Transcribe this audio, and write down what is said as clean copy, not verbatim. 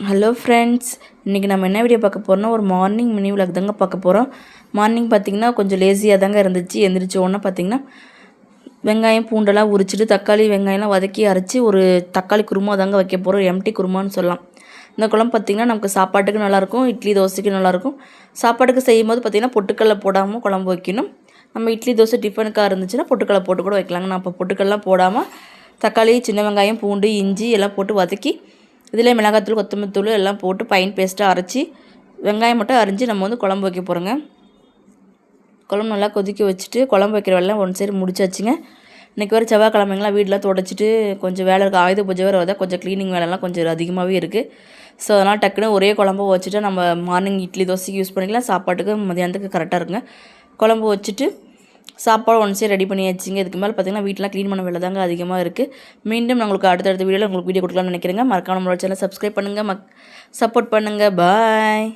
Hello friends, இன்றைக்கி நம்ம என்ன வீடியோ பார்க்க போகிறோம்னா ஒரு மார்னிங் மினி விலாக் தாங்க பார்க்க போகிறோம். மார்னிங் பார்த்திங்கன்னா கொஞ்சம் லேசியாக தாங்க இருந்துச்சு. எந்திரிச்ச உடனே பார்த்திங்கன்னா வெங்காயம் பூண்டெல்லாம் உரிச்சிட்டு தக்காளி வெங்காயம்லாம் வதக்கி அரைச்சி ஒரு தக்காளி குருமா தாங்க வைக்க போகிறோம். எம்டி குருமான்னு சொல்லலாம். இந்த குழம்பு பார்த்திங்கன்னா நமக்கு சாப்பாட்டுக்கு நல்லாயிருக்கும், இட்லி தோசைக்கு நல்லாயிருக்கும். சாப்பாட்டுக்கு செய்யும் போது பார்த்திங்கன்னா பொட்டுக்கடலை போடாமல் குழம்பு வைக்கணும். நம்ம இட்லி தோசை டிஃபனுக்காக இருந்துச்சுன்னா பொட்டுக்கடலை போட்டு கூட வைக்கலாங்க. நான் இப்போ பொட்டுக்கடலாம் போடாமல் தக்காளி சின்ன வெங்காயம் பூண்டு இஞ்சி எல்லாம் போட்டு வதக்கி இதில் மிளகாத்தூள் கொத்தமல்லி தூள் எல்லாம் போட்டு ஃபைன் பேஸ்ட்டாக அரைச்சி வெங்காயம் மட்டும் அரிஞ்சு நம்ம வந்து குழம்பு வைக்க போகிறோங்க. குழம்பு நல்லா கொதிக்க வச்சுட்டு குழம்பு வைக்கிற வேலைலாம் ஒன் சைடு முடிச்சாச்சுங்க. இன்றைக்கி வேறு செவ்வாய்க்கிழமைங்களாம் வீடெலாம் துடைச்சிட்டு கொஞ்சம் வேலை இருக்குது. ஆயுத பூஜை வேறு வந்தால் கொஞ்சம் க்ளீனிங் வேலைலாம் கொஞ்சம் அதிகமாகவே இருக்குது. ஸோ அதனால் டக்குன்னு ஒரே குழம்பு வச்சுட்டு நம்ம மார்னிங் இட்லி தோசைக்கு யூஸ் பண்ணிக்கலாம். சாப்பாட்டுக்கு மதியானத்துக்கு கரெக்டாக இருக்குங்க. குழம்பு வச்சுட்டு சாப்பாடு ஒன் சைடு ரெடி பண்ணியாச்சுங்க. இதுக்கு மேலே பார்த்திங்கன்னா வீட்டெலாம் க்ளீன் பண்ண வேலை தாங்க அதிகமாக இருக்குது. மீண்டும் நான் உங்களுக்கு அடுத்தடுத்த வீடியோவில் உங்களுக்கு வீடியோ கொடுக்கலாம்னு நினைக்கிறேங்க. மறக்காம நம்மளோட சேனலை சப்ஸ்கிரைப் பண்ணுங்கள், சப்போர்ட் பண்ணுங்கள். பாய்.